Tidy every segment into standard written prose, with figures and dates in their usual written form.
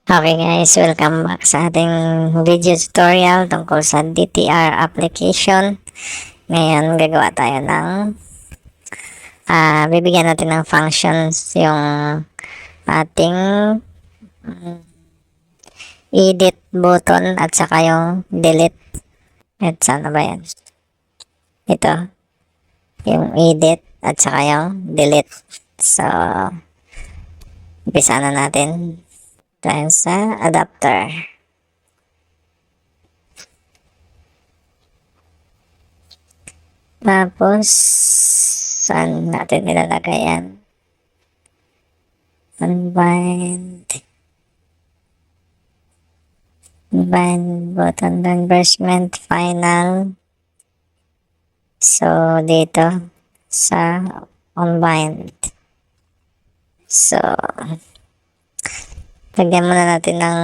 Okay guys, welcome back sa ating video tutorial tungkol sa DTR application. Ngayon gagawa tayo ng bibigyan natin ng functions yung ating edit button at saka yung delete. At sana ba yan? Ito, yung edit at saka yung delete. So, umpisa na natin tayo sa adapter. Tapos, saan natin nilalagay yan? Unbind button reimbursement final. So, dito sa unbind. So, lagyan muna natin ng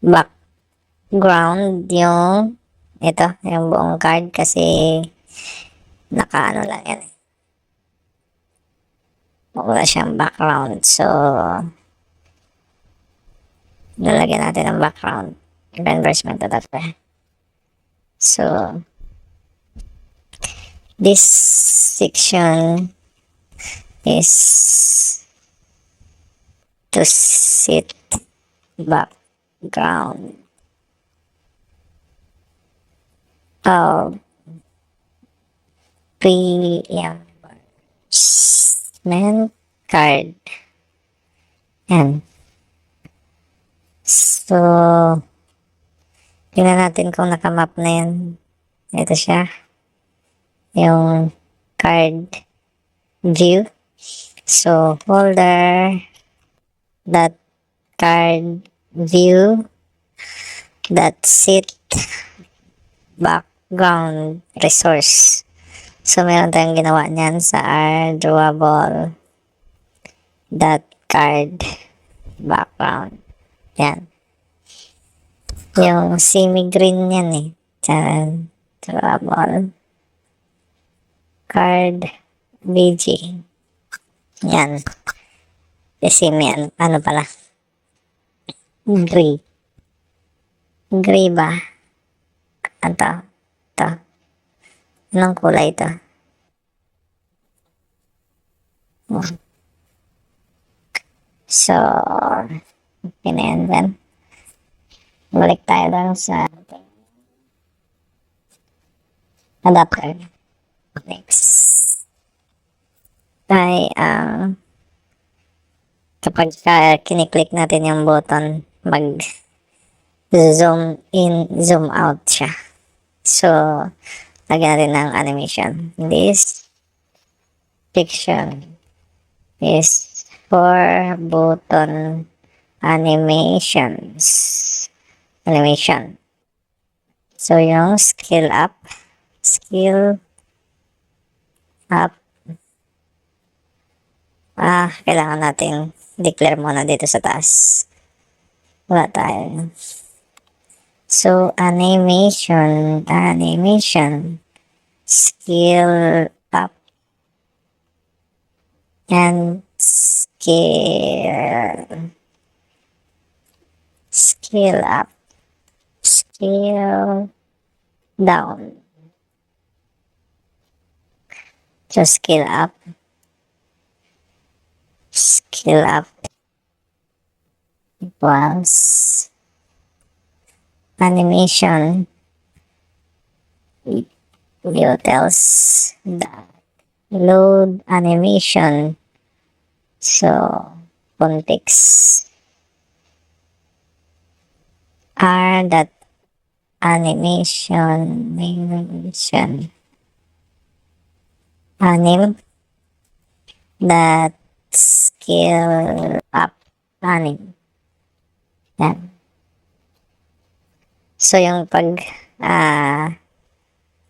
background yung ito, yung buong card kasi nakaano lang yan. Wala siyang background. So, lalagyan natin ng background. Reimbursement adapter. So, this section is to set background of reimbursement card. Yan. So, tingnan natin kung nakamap na yan. Ito siya. Yung card view. So, folder that card view that set background resource. So, meron tayong ginawa niyan sa our drawable that card background. Yan. Yung semi-green yan eh. Diyan. Drawable card BG. Yan. Semi, ano pala? Gray. Gray ba? Ito. Ito. Anong kulay ito? So, okay na yan then. Balik tayo lang sa adapter. Next. Tayo, kapag kiniklik natin yung button, mag-zoom in, zoom out siya. So, lagyan natin ng animation. This section is for button animation. So, yung scale up, kailangan natin declare muna dito sa taas. Wala tayo. So, animation, scale up, and scale up, scale down. So, scale up equals animation utils that load animation. So, context r that animation anim that scale up anim. Yan. So, yung pag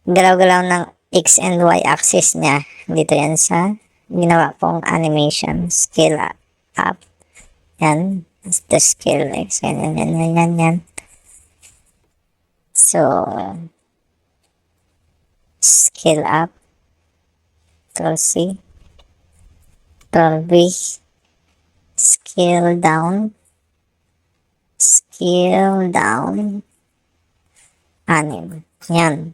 galaw-galaw ng X and Y axis niya, dito yan sa ginawa pong animation. Scale up. Yan. The scale X. Yan. So, scale up. Control C. Control V. scale down, scale down, 6. Yan.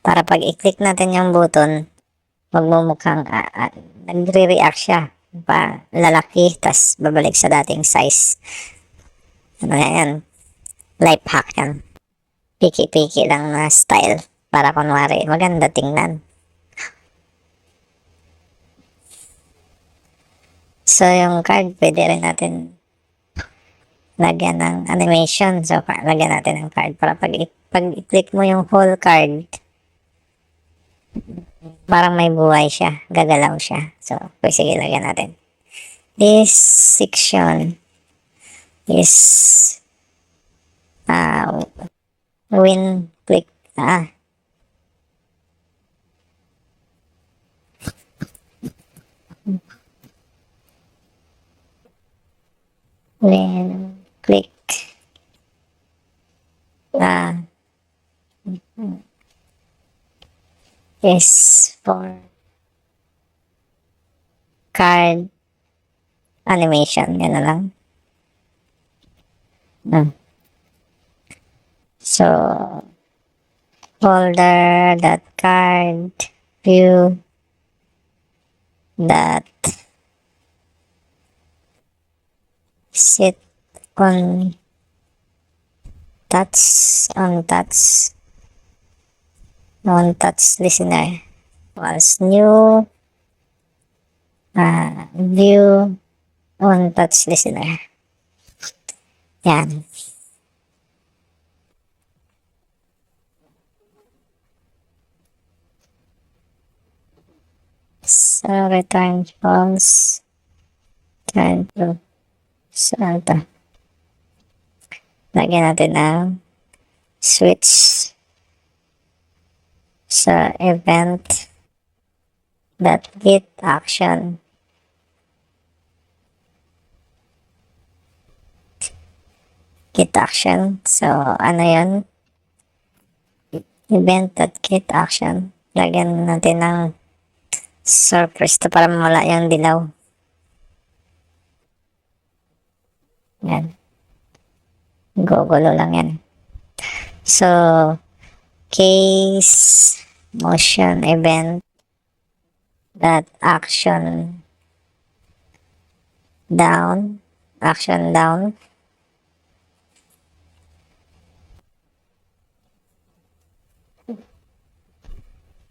Para pag i-click natin yung button, magmumukhang nagre-react siya. Lalaki, tas babalik sa dating size. Ano yan? Life hack yan. Piki-piki lang na style. Para kunwari, maganda tingnan. So, yung card, pwede rin natin lagyan ng animation. So, lagyan natin ng card para pag i-click mo yung whole card, parang may buhay siya, gagalaw siya. So, sige, lagyan natin. This section is when click when click is for card animation. Yan na lang. So, folder that card view that sit on touch listener was new view on touch listener. Yan. So, return false. Return true. So, ito. Lagyan natin ng switch sa event that get action. Get action. So, ano yun? Event that get action. Lagyan natin ng surface to para mawala yung dilaw. Yan. Gugulo lang yan. So, case motion event that action down.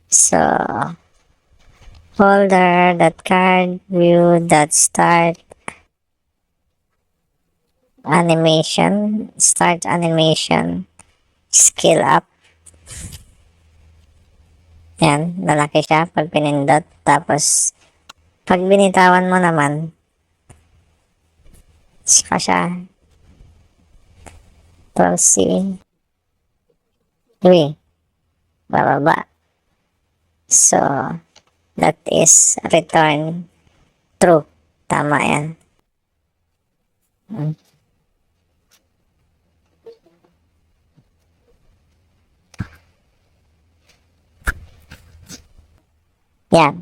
So, folder that card view that start animation scale up. Yan, lalaki siya pag pinindot. Tapos, pag binitawan mo naman, saka siya proceed. Bababa. So, that is return true. Tama yan. Yan.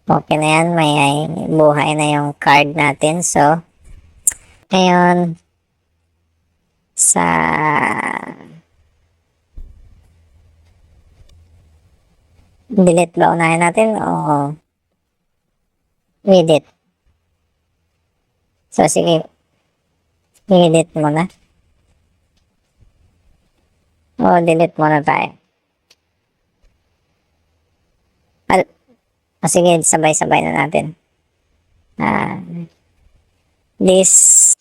Okay na yan. May buhay na yung card natin. So, ngayon, sa delete ba unahin natin o edit? So, sige. I-edit muna. O, delete muna tayo. Sige, sabay-sabay na natin. This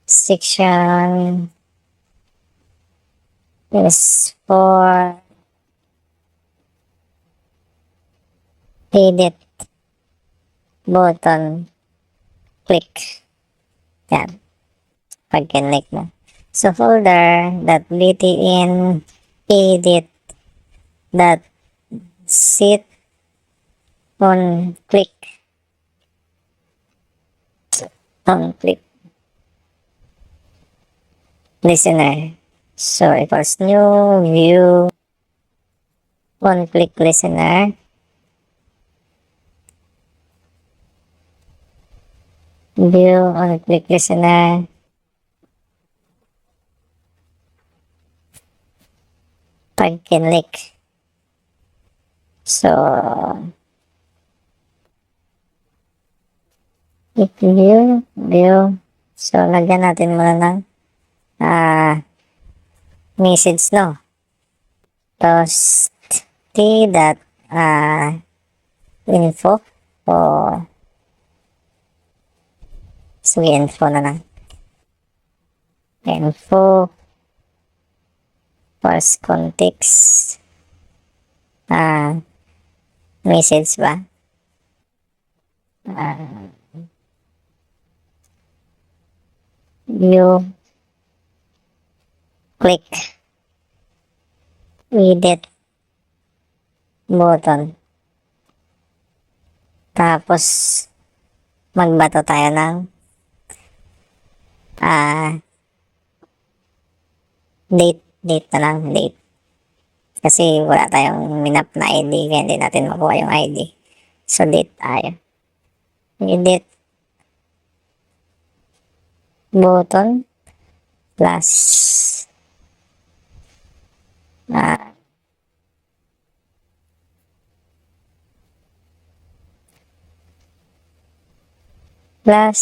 section is for edit button click. Yan. Pag click mo. So, folder that btn edit that sit on click listener. So, equals new view One-click listener. View on-click listener. Pag-click. So, view. So, lagyan natin muna ng message, no? Tapos, info. O, sige, info na lang. Info. First context. Message ba? View. Click. Edit. Button. Tapos, magbato tayo ng date na lang, date. Kasi wala tayong minap na ID, kaya hindi natin makuha yung ID. So, date tayo. Edit. Button. Plus. Plus.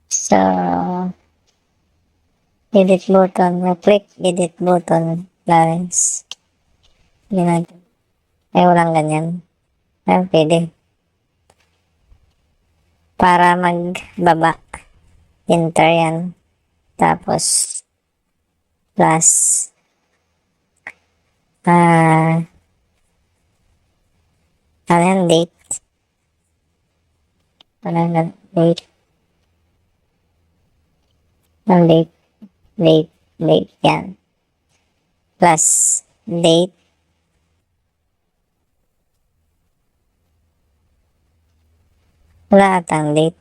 So, edit button. Click edit button. Plus. Yun. Ay, walang ganyan. Ay, pwede. Para magbaba. Enter yan. Tapos, plus. Ano yan? Date. Ano yan? Date. Ang date. Date. Date yan. Plus. Date. Wala atang date.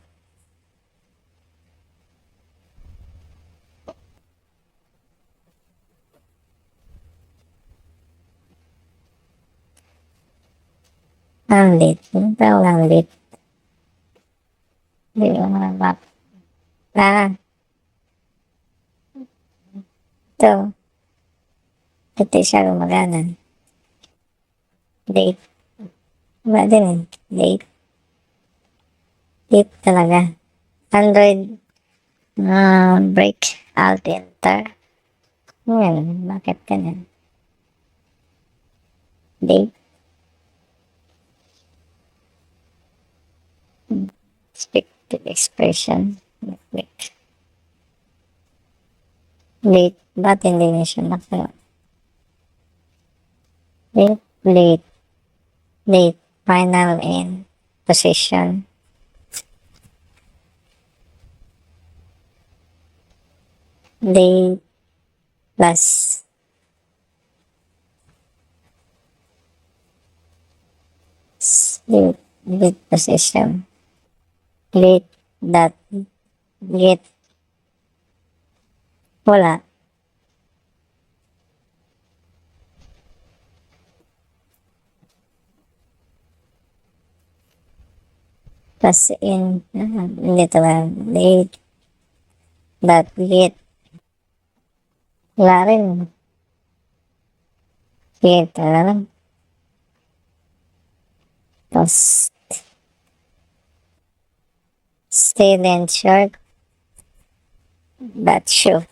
Ang date. Yung tao lang date. Hindi ko map. Ito. Ito siya gumagana. Date. Wala din eh. Date. Date talaga. Android. Break. Alt enter. Yan. Bakit ganyan? Date. Speak to expression. Click. Date. Ba't hindi niya siya naka? Date. Date. Date. Final in position. Date. Plus. Date position. Date. Dot. Get. Wala. Plus in. Hindi ito ba? Date. Dot. Get. Wala rin. Sige, ito na lang. Tapos, student short. Dot show.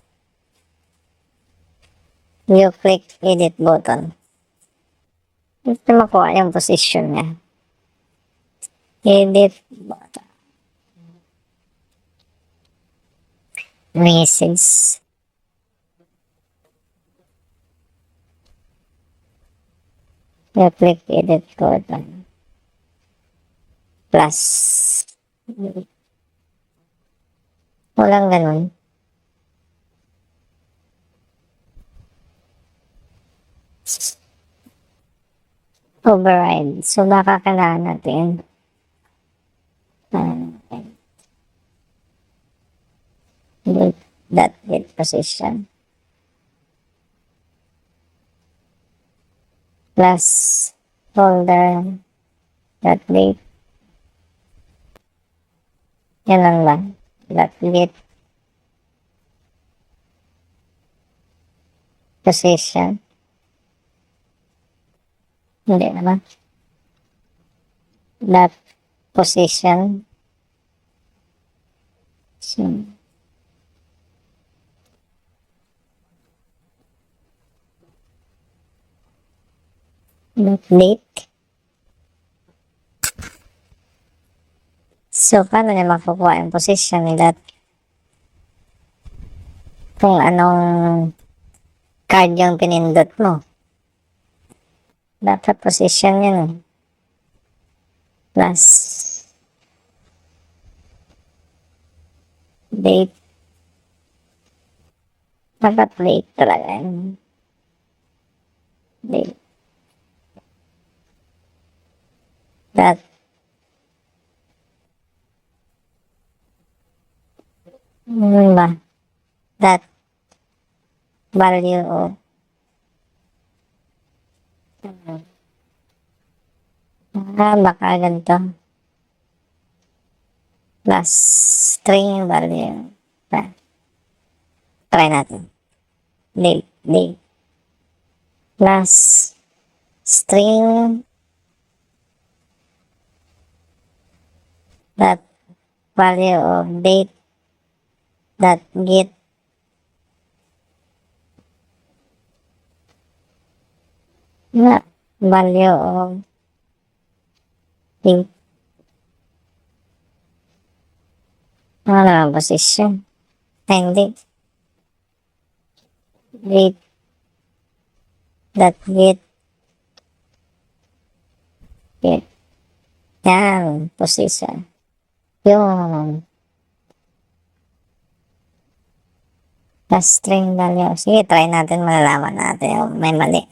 You click edit button. Ito makuha yung position niya. Edit button. Message. You click edit button. Plus. Walang ganun. Override. So, baka kailangan natin that get position. plus folder dot date. Yan lang ba? Dot git position. Hindi naman. Dot position. So, dot date. So, paano niya makukuha yung position ni that? Kung anong card yung pinindot mo. Dapat position yun. Plus date. Dapat date talaga yun. Date. That ba? That value of baka ganito. Plus string value. Try natin. Date. Plus string that value of date that get na value of date. Ano naman position? Ay, hindi. Date that get yan, position. Yung string value. Sige, try natin, malalaman natin yung may mali.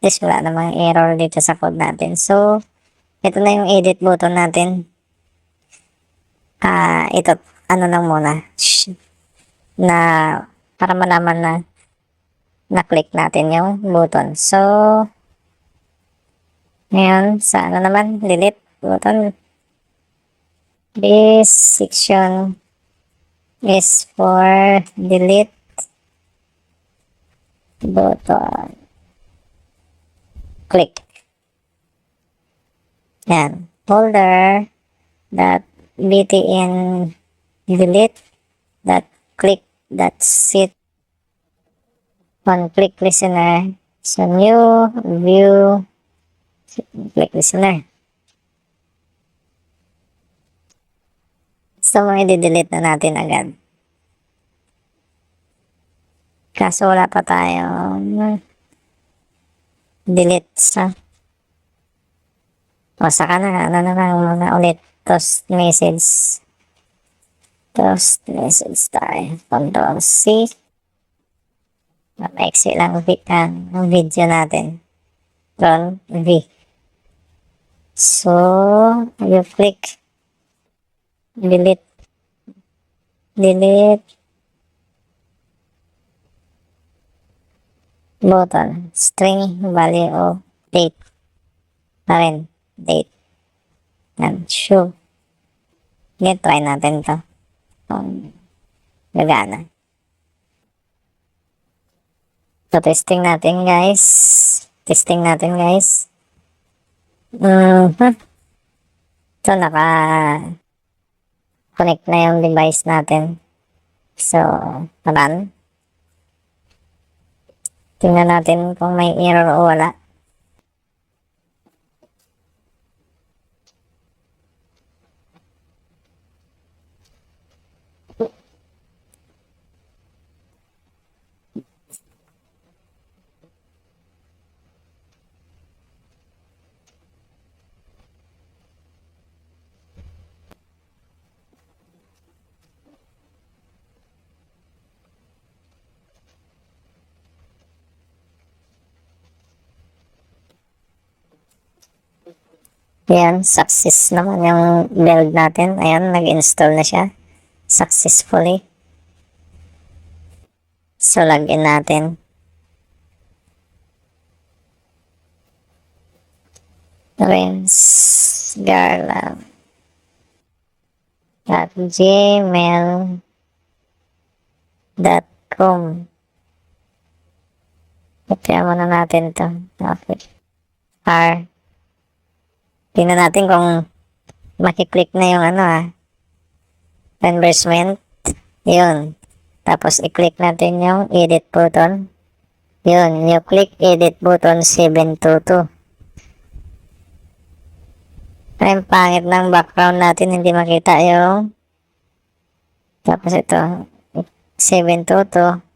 At wala namang error dito sa code natin. So, ito na yung edit button natin. Ito, ano lang muna. Na, para malaman na na-click natin yung button. So, ngayon, sa ano naman, delete button. This section is for delete button. Click. Yan. Folder that btn delete that click that sit on click listener. So, new view click listener. So, may i-delete na natin agad. Kaso wala pa tayong delete sa saka na, ano na lang muna ulit. Toast message tayo. Control C. Maiksi lang ang video natin. Control V. So, you click delete button, string value of date na rin, date and show. Ngayon, try natin to kung gagana. So, testing natin guys. So, naka-connect na yung device natin. So, run. Tingnan natin kung may error o wala. Ayan, success naman yung build natin. Ayan, nag-install na siya successfully. So, login natin. rinsgarland@gmail.com. Kopya muna natin to. Okay. Tingnan natin kung makiklik na yung reimbursement. Yun. Tapos i-click natin yung edit button. Yun. You click edit button 722. Ay, pangit ng background natin. Hindi makita yung tapos ito 722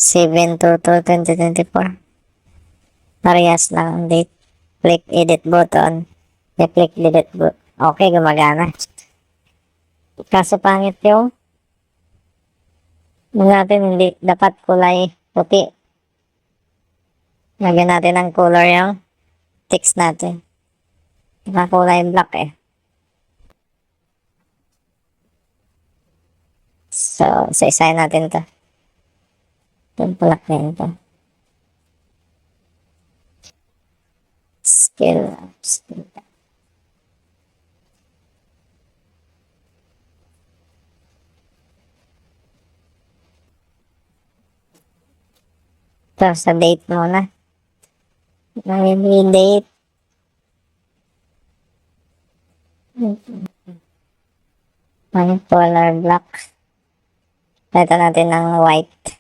722-2024. Parehas lang ang date. Click edit button. I-click edit button. Okay, gumagana. Kaso pangit yung natin, hindi dapat kulay puti. Lagyan natin ng color yung text natin. Kulay black eh. So, isa-isahin natin to. Itong black na ito. Scale up. Ito, sa date muna. May date. May color black. Ito natin ng white.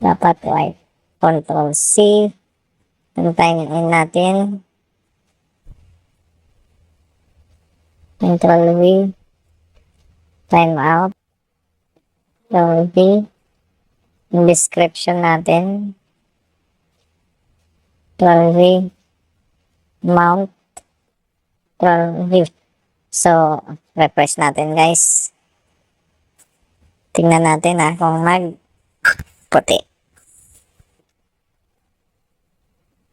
Dapat white. Control C. Tantayin natin. Control V. Time out. Control V. Yung description natin. Control V. Mount. Control V. So, refresh natin guys. Tingnan natin kung puti.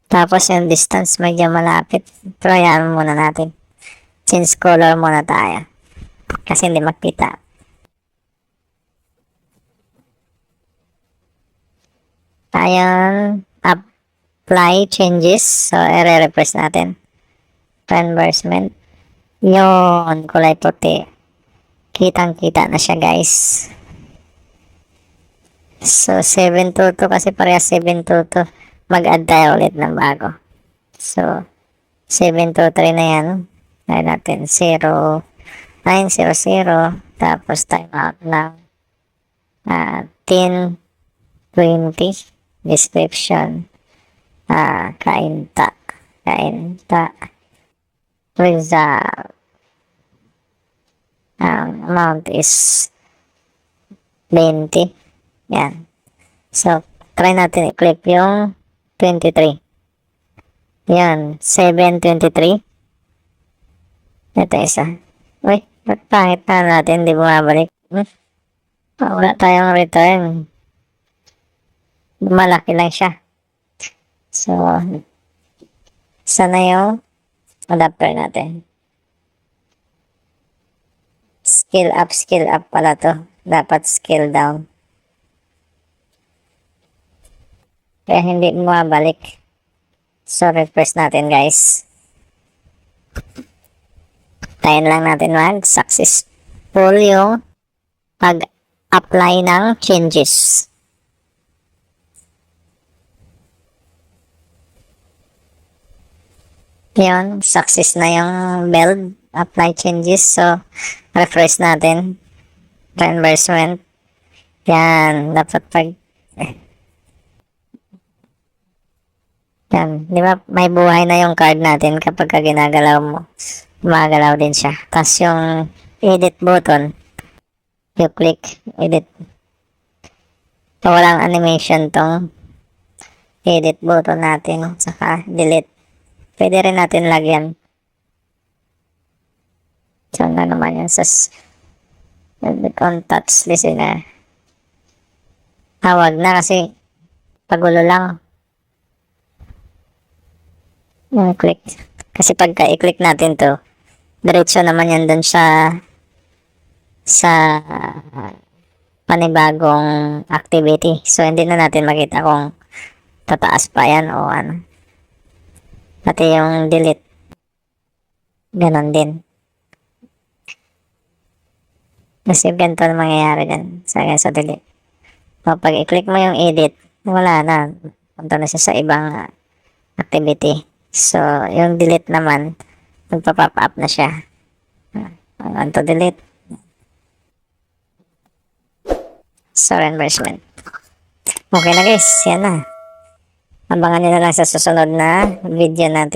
Tapos yung distance medyo malapit. Tryan muna natin. Change color muna tayo. Kasi hindi makita. Ayan. Apply changes. So, i-refresh natin. Reimbursement. Yun. Kulay puti. Kitang-kita na siya guys. So, 722 kasi pareha 722. Mag-add tayo ulit ng bago. So, 723 na yan. Ayan natin 0900. Tapos time out ng 10:20. Description. Kainta. Result. Ang amount is 20. Yan. So, try natin i-click yung 23. Yan. 723. Ito isa. Uy, ba't pangit na natin? Hindi bumabalik. Wala tayong return. Malaki lang siya. So, sana yung adapter natin. Scale up pala to. Dapat scale down. Kaya hindi bumabalik. So, refresh natin guys. Tayin lang natin successful yung pag-apply ng changes. Yun, success na yung build, apply changes. So, refresh natin. Reimbursement. Yan, dapat yan, di ba may buhay na yung card natin kapag ginagalaw mo. Gumagalaw din siya. Tapos yung edit button, you click edit. So, walang animation tong edit button natin. Saka delete. Pwede rin natin lagyan. So, na naman yun sa contacts listener. Tawag na kasi pagulo lang. Yung click. Kasi pagka i-click natin to, diretso naman yan dun sa panibagong activity. So, hindi na natin makita kung tataas pa yan o ano. Pati yung delete, ganon din. Kasi ganito na mangyayari dyan sa delete. Pag i-click mo yung edit, wala na. Punta na siya sa ibang activity. So, yung delete naman, magpa-pop up na siya. To delete. So, reimbursement. Okay na guys, yan na. Abangan nyo na lang sa susunod na video natin.